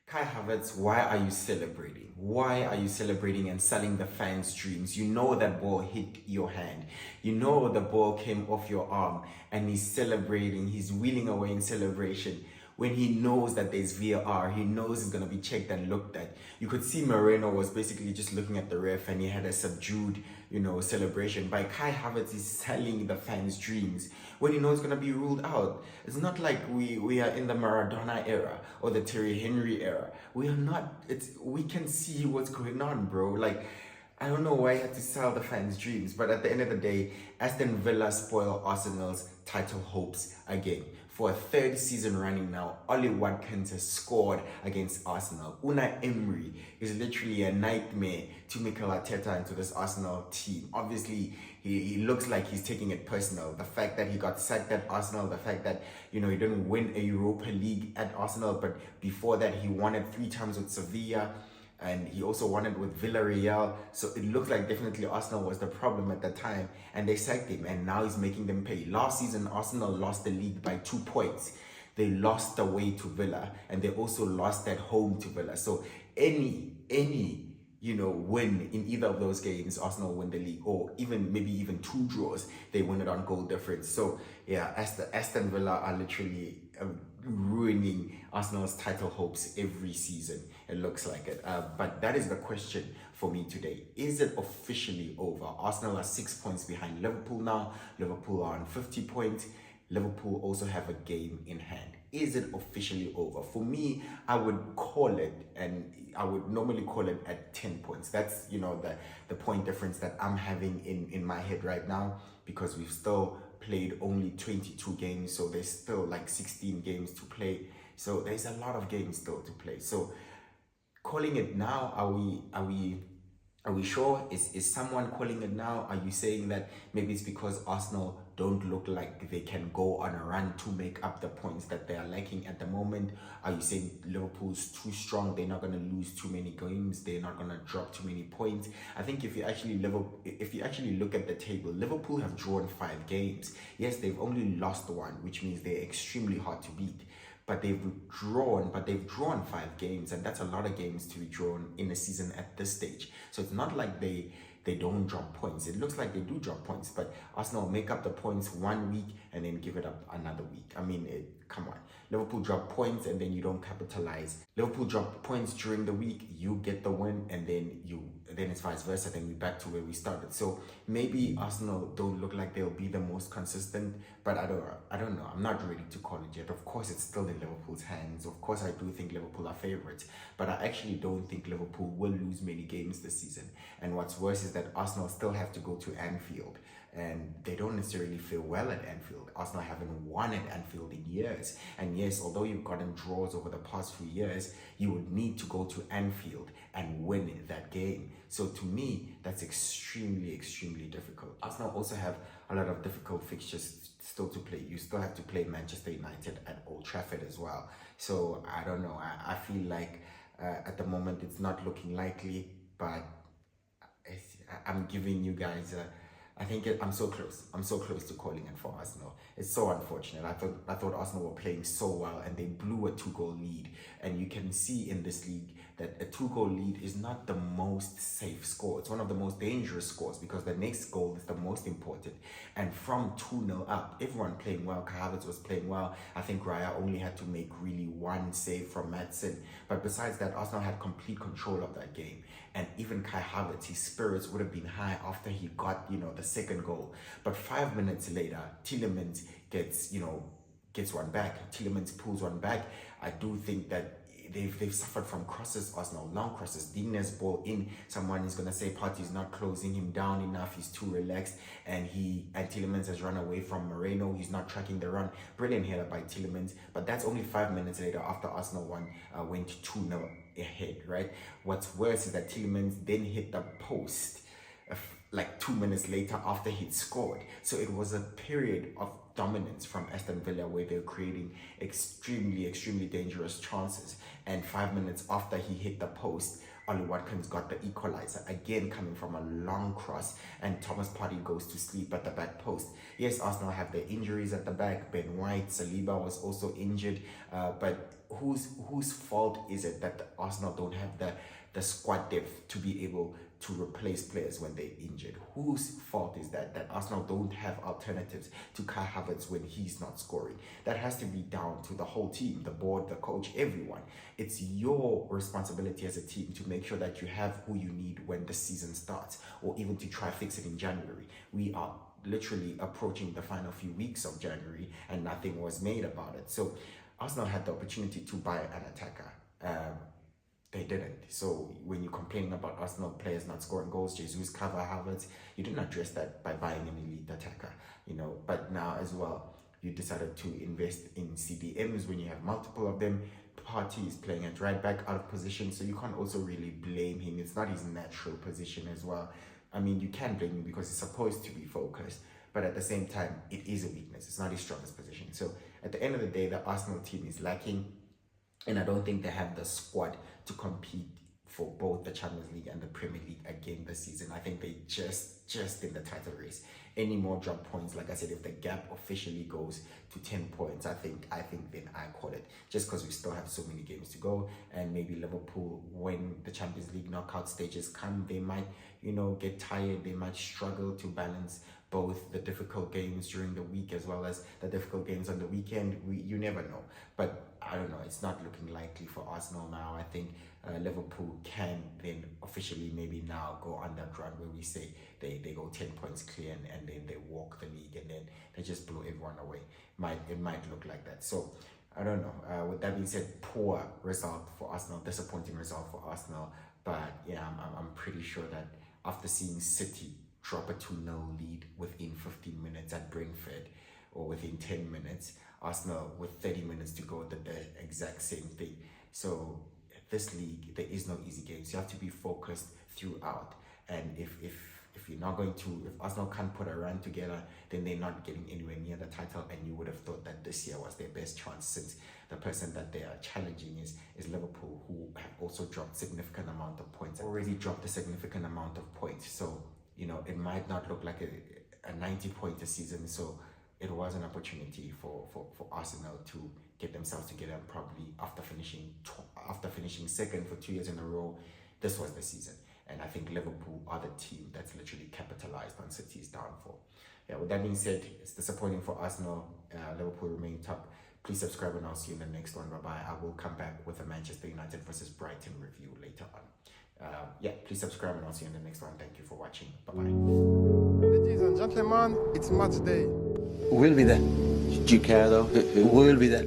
Kai Havertz, why are you celebrating? Why are you celebrating and selling the fans' dreams? You know that ball hit your hand. You know the ball came off your arm and he's celebrating. He's wheeling away in celebration. When he knows that there's VAR, he knows it's going to be checked and looked at. You could see Moreno was basically just looking at the ref and he had a subdued, celebration. By Kai Havertz is selling the fans' dreams when he knows it's going to be ruled out. It's not like we are in the Maradona era or the Terry Henry era. We are not. We can see what's going on, bro. Like, I don't know why he had to sell the fans' dreams, but at the end of the day, Aston Villa spoil Arsenal's title hopes again. For a third season running now, Ollie Watkins has scored against Arsenal. Unai Emery is literally a nightmare to Mikel Arteta and to this Arsenal team. Obviously, he looks like he's taking it personal. The fact that he got sacked at Arsenal, the fact that, he didn't win a Europa League at Arsenal, but before that, he won it 3 times with Sevilla. And he also won it with Villarreal. So it looked like definitely Arsenal was the problem at the time. And they sacked him. And now he's making them pay. Last season, Arsenal lost the league by 2 points. They lost away to Villa. And they also lost at home to Villa. So any win in either of those games, Arsenal win the league. Or maybe even 2 draws, they win it on goal difference. So yeah, Aston Villa are literally ruining Arsenal's title hopes every season. It looks like it. But that is the question for me today. Is it officially over? Arsenal are 6 points behind Liverpool now. Liverpool are on 50 points. Liverpool also have a game in hand. Is it officially over? For me, I would call it, and I would normally call it at 10 points. That's, the point difference that I'm having in my head right now, because we've still played only 22 games, so there's still like 16 games to play. So there's a lot of games still to play. So calling it now, are we sure? Is someone calling it now? Are you saying that maybe it's because Arsenal don't look like they can go on a run to make up the points that they are lacking at the moment? Are you saying Liverpool's too strong? They're not going to lose too many games. They're not going to drop too many points. I think if you actually look at the table, Liverpool have drawn 5 games. Yes, they've only lost 1, which means they're extremely hard to beat. But they've drawn 5 games, and that's a lot of games to be drawn in a season at this stage. So it's not like they don't drop points. It looks like they do drop points, but Arsenal make up the points 1 week and then give it up another week. I mean, come on. Liverpool drop points and then you don't capitalize. Liverpool drop points during the week, you get the win, and then it's vice versa. Then we're back to where we started. So maybe Arsenal don't look like they'll be the most consistent, but I don't know. I'm not ready to call it yet. Of course, it's still in Liverpool's hands. Of course, I do think Liverpool are favorites, but I actually don't think Liverpool will lose many games this season. And what's worse is that Arsenal still have to go to Anfield, and they don't necessarily feel well at Anfield. Arsenal haven't won at Anfield in years. And yes, although you've gotten draws over the past few years, you would need to go to Anfield and win that game. So to me, that's extremely, extremely difficult. Arsenal also have a lot of difficult fixtures still to play. You still have to play Manchester United at Old Trafford as well. So I don't know. I feel like at the moment it's not looking likely, but I'm giving you guys I'm so close. I'm so close to calling it for Arsenal. It's so unfortunate. I thought Arsenal were playing so well and they blew a 2-goal lead. And you can see in this league that a 2-goal lead is not the most safe score. It's one of the most dangerous scores because the next goal is the most important. And from 2-0 up, everyone playing well. Kai Havertz was playing well. I think Raya only had to make really 1 save from Madsen. But besides that, Arsenal had complete control of that game. And even Kai Havertz, his spirits would have been high after he got, the second goal. But 5 minutes later, Tielemans gets one back. Tielemans pulls one back. I do think that they've suffered from crosses, Arsenal, long crosses. Digne's ball in. Someone is going to say Partey's not closing him down enough. He's too relaxed. And Tielemans has run away from Moreno. He's not tracking the run. Brilliant header by Tielemans. But that's only 5 minutes later after Arsenal went 2-0 ahead, right? What's worse is that Tielemans then hit the post like 2 minutes later after he'd scored. So it was a period of dominance from Aston Villa where they're creating extremely, extremely dangerous chances. And 5 minutes after he hit the post, Ollie Watkins got the equalizer, again coming from a long cross, and Thomas Partey goes to sleep at the back post. Yes, Arsenal have their injuries at the back. Ben White, Saliba was also injured, but whose fault is it that the Arsenal don't have the squad depth to be able to replace players when they're injured? Whose fault is that Arsenal don't have alternatives to Kai Havertz when he's not scoring? That has to be down to the whole team, the board, the coach, everyone. It's your responsibility as a team to make sure that you have who you need when the season starts, or even to try fix it in January. We are literally approaching the final few weeks of January and nothing was made about it. So Arsenal had the opportunity to buy an attacker. They didn't. So when you're complaining about Arsenal players not scoring goals, Jesus, Kava, Havertz, you didn't address that by buying an elite attacker, But now as well, you decided to invest in CDMs when you have multiple of them. Partey is playing at right back, out of position, so you can't also really blame him. It's not his natural position as well. I mean, you can blame him because he's supposed to be focused, but at the same time, it is a weakness. It's not his strongest position. So at the end of the day, the Arsenal team is lacking, and I don't think they have the squad to compete for both the Champions League and the Premier League again this season. I think they just in the title race. Any more drop points, like I said, if the gap officially goes to 10 points, I think then I call it. Just because we still have so many games to go, and maybe Liverpool, when the Champions League knockout stages come, they might, get tired. They might struggle to balance both the difficult games during the week as well as the difficult games on the weekend. You never know. But I don't know. It's not looking likely for Arsenal now. I think Liverpool can then officially maybe now go on that run where we say they go 10 points clear and then they walk the league and then they just blow everyone away. It might look like that. So I don't know. With that being said, poor result for Arsenal, disappointing result for Arsenal. But yeah, I'm pretty sure that after seeing City drop a 2-0 lead within 15 minutes at Brentford, or within 10 minutes, Arsenal with 30 minutes to go did the exact same thing. So this league, there is no easy games. You have to be focused throughout. And if you're not going to, if Arsenal can't put a run together, then they're not getting anywhere near the title. And you would have thought that this year was their best chance, since the person that they are challenging is Liverpool, who have also dropped significant amount of points, already dropped a significant amount of points. So, it might not look like a 90-point season. So it was an opportunity for Arsenal to get themselves together, and probably after finishing second for 2 years in a row, this was the season. And I think Liverpool are the team that's literally capitalized on City's downfall. Yeah, with that being said, it's disappointing for Arsenal. Liverpool remain top. Please subscribe and I'll see you in the next one. Bye-bye. I will come back with a Manchester United versus Brighton review later on. Please subscribe and I'll see you in the next one. Thank you for watching. Bye-bye. Ladies and gentlemen, it's match day. We'll be there. Do you care though? We'll be there.